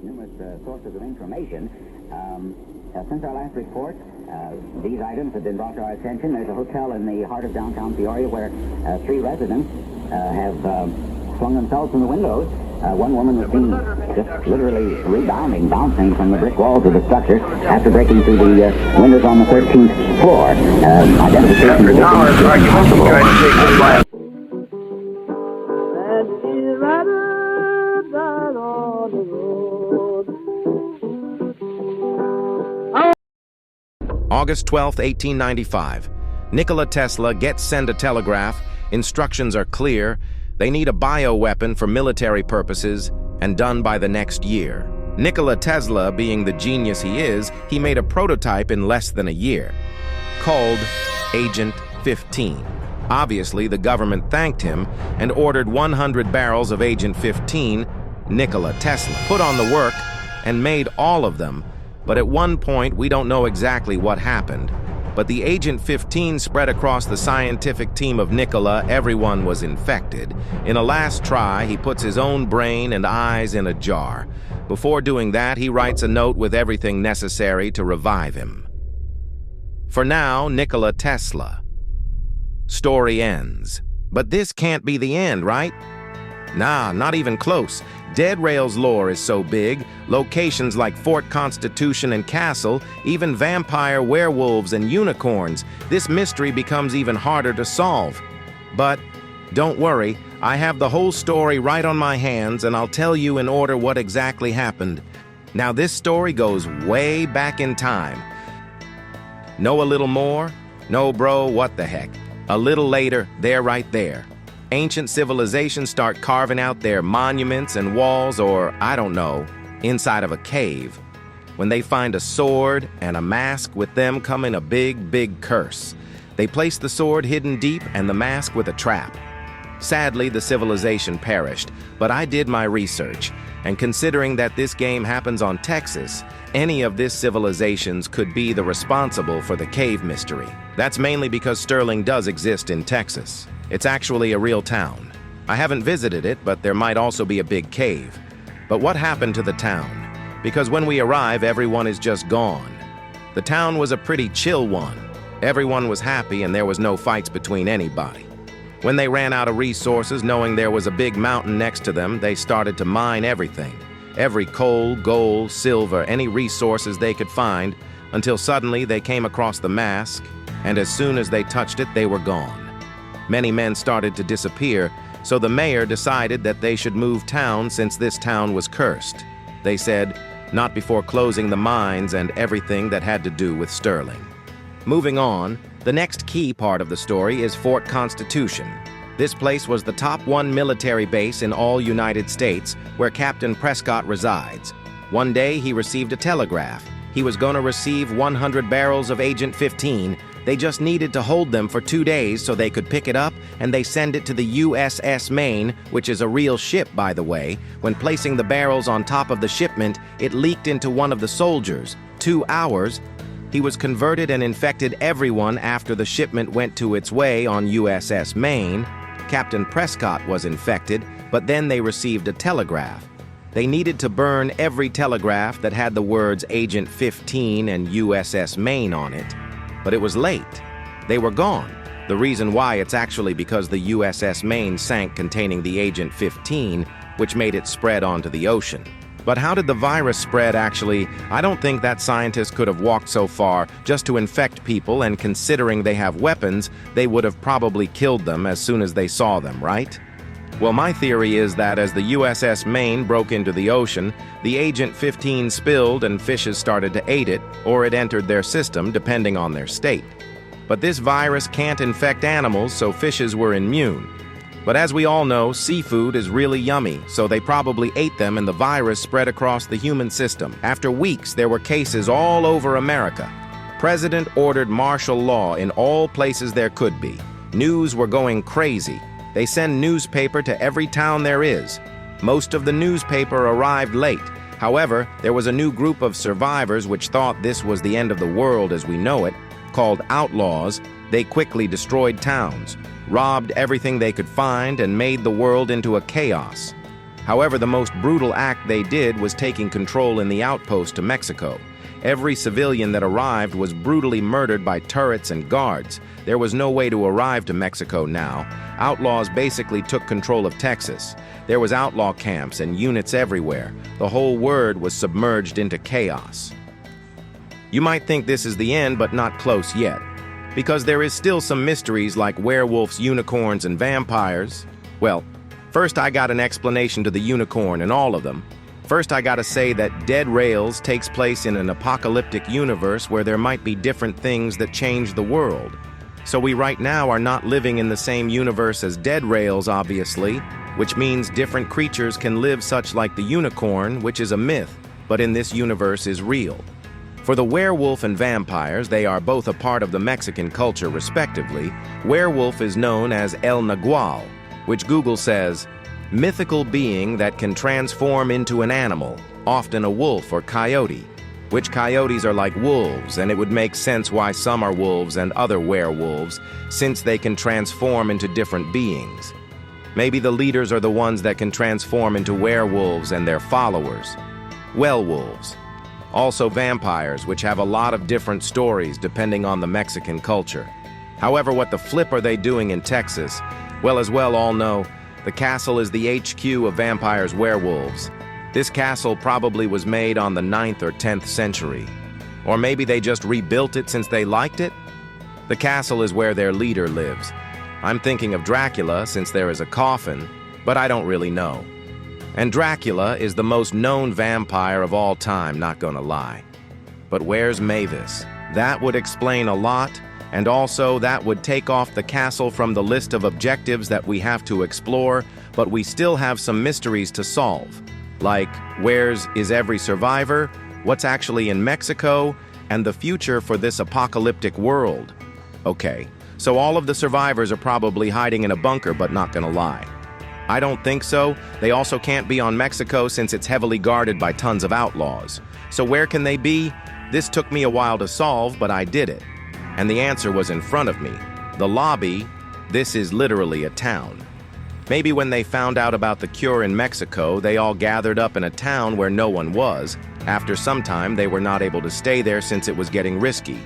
numerous sources of information. Since our last report, these items have been brought to our attention. There's a hotel in the heart of downtown Peoria where 3 residents have flung themselves from the windows. One woman was seen just literally rebounding, bouncing from the brick walls of the structure after breaking through the windows on the 13th floor. Identification is impossible. August 12, 1895. Nikola Tesla gets sent a telegraph. Instructions are clear. They need a bioweapon for military purposes, and done by the next year. Nikola Tesla, being the genius he is, he made a prototype in less than a year, called Agent 15. Obviously, the government thanked him and ordered 100 barrels of Agent 15. Nikola Tesla put on the work and made all of them, but at one point we don't know exactly what happened. But the Agent 15 spread across the scientific team of Nikola. Everyone was infected. In a last try, he puts his own brain and eyes in a jar. Before doing that, he writes a note with everything necessary to revive him. For now, Nikola Tesla. Story ends. But this can't be the end, right? Nah, not even close. Dead Rail's lore is so big, locations like Fort Constitution and Castle, even vampire, werewolves, and unicorns, this mystery becomes even harder to solve. But don't worry, I have the whole story right on my hands, and I'll tell you in order what exactly happened. Now this story goes way back in time. Know a little more? No, bro, what the heck. A little later, they're right there. Ancient civilizations start carving out their monuments and walls, or, I don't know, inside of a cave. When they find a sword and a mask, with them coming a big, big curse. They place the sword hidden deep and the mask with a trap. Sadly, the civilization perished, but I did my research, and considering that this game happens on Texas, any of this civilizations could be the responsible for the cave mystery. That's mainly because Sterling does exist in Texas. It's actually a real town. I haven't visited it, but there might also be a big cave. But what happened to the town? Because when we arrive, everyone is just gone. The town was a pretty chill one. Everyone was happy and there was no fights between anybody. When they ran out of resources, knowing there was a big mountain next to them, they started to mine everything. Every coal, gold, silver, any resources they could find, until suddenly they came across the mask, and as soon as they touched it, they were gone. Many men started to disappear, so the mayor decided that they should move town since this town was cursed. They said, not before closing the mines and everything that had to do with Sterling. Moving on, the next key part of the story is Fort Constitution. This place was the top 1 military base in all United States, where Captain Prescott resides. One day, he received a telegraph. He was going to receive 100 barrels of Agent 15. They just needed to hold them for 2 days so they could pick it up, and they send it to the USS Maine, which is a real ship, by the way. When placing the barrels on top of the shipment, it leaked into one of the soldiers. 2 hours. He was converted and infected everyone after the shipment went to its way on USS Maine. Captain Prescott was infected, but then they received a telegraph. They needed to burn every telegraph that had the words Agent 15 and USS Maine on it. But it was late. They were gone. The reason why, it's actually because the USS Maine sank containing the Agent 15, which made it spread onto the ocean. But how did the virus spread actually? I don't think that scientists could have walked so far just to infect people, and considering they have weapons, they would have probably killed them as soon as they saw them, right? Well, my theory is that as the USS Maine broke into the ocean, the Agent 15 spilled and fishes started to eat it, or it entered their system, depending on their state. But this virus can't infect animals, so fishes were immune. But as we all know, seafood is really yummy, so they probably ate them and the virus spread across the human system. After weeks, there were cases all over America. President ordered martial law in all places there could be. News were going crazy. They send newspaper to every town there is. Most of the newspaper arrived late. However, there was a new group of survivors which thought this was the end of the world as we know it, called outlaws. They quickly destroyed towns, robbed everything they could find, and made the world into a chaos. However, the most brutal act they did was taking control in the outpost to Mexico. Every civilian that arrived was brutally murdered by turrets and guards. There was no way to arrive to Mexico now. Outlaws basically took control of Texas. There was outlaw camps and units everywhere. The whole world was submerged into chaos. You might think this is the end, but not close yet, because there is still some mysteries like werewolves, unicorns, and vampires. Well, first I got an explanation to the unicorn and all of them. First, I gotta say that Dead Rails takes place in an apocalyptic universe where there might be different things that change the world. So we right now are not living in the same universe as Dead Rails, obviously, which means different creatures can live, such like the unicorn, which is a myth, but in this universe is real. For the werewolf and vampires, they are both a part of the Mexican culture respectively. Werewolf is known as El Nagual, which Google says, mythical being that can transform into an animal, often a wolf or coyote, which coyotes are like wolves, and it would make sense why some are wolves and other werewolves, since they can transform into different beings. Maybe the leaders are the ones that can transform into werewolves and their followers. Werewolves. Also vampires, which have a lot of different stories depending on the Mexican culture. However, what the flip are they doing in Texas? Well, as well all know, the castle is the HQ of vampires' werewolves. This castle probably was made on the 9th or 10th century. Or maybe they just rebuilt it since they liked it? The castle is where their leader lives. I'm thinking of Dracula since there is a coffin, but I don't really know. And Dracula is the most known vampire of all time, not gonna lie. But where's Mavis? That would explain a lot. And also, that would take off the castle from the list of objectives that we have to explore, but we still have some mysteries to solve. Like, where's is every survivor, what's actually in Mexico, and the future for this apocalyptic world. Okay, so all of the survivors are probably hiding in a bunker, but not gonna lie. I don't think so. They also can't be on Mexico since it's heavily guarded by tons of outlaws. So where can they be? This took me a while to solve, but I did it. And the answer was in front of me. The lobby, this is literally a town. Maybe when they found out about the cure in Mexico, they all gathered up in a town where no one was. After some time, they were not able to stay there since it was getting risky.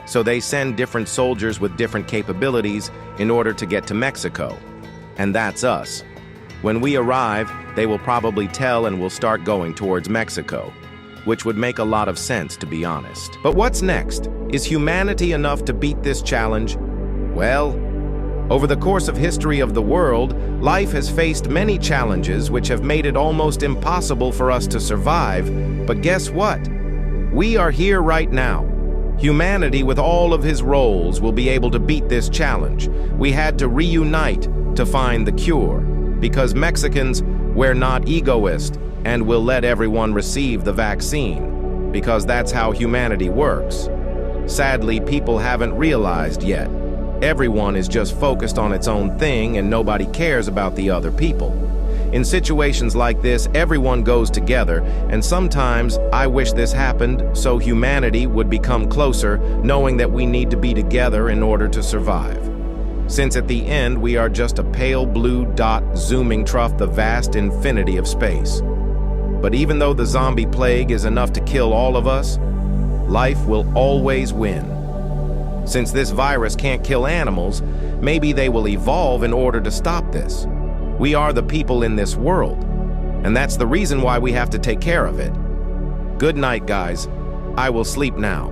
So they send different soldiers with different capabilities in order to get to Mexico. And that's us. When we arrive, they will probably tell and we'll start going towards Mexico, which would make a lot of sense, to be honest. But what's next? Is humanity enough to beat this challenge? Well, over the course of history of the world, life has faced many challenges which have made it almost impossible for us to survive. But guess what? We are here right now. Humanity, with all of his roles, will be able to beat this challenge. We had to reunite to find the cure, because Mexicans, we're not egoist, and will let everyone receive the vaccine, because that's how humanity works. Sadly, people haven't realized yet. Everyone is just focused on its own thing and nobody cares about the other people. In situations like this, everyone goes together, and sometimes I wish this happened so humanity would become closer, knowing that we need to be together in order to survive. Since at the end, we are just a pale blue dot zooming through the vast infinity of space. But even though the zombie plague is enough to kill all of us, life will always win. Since this virus can't kill animals, maybe they will evolve in order to stop this. We are the people in this world, and that's the reason why we have to take care of it. Good night, guys. I will sleep now.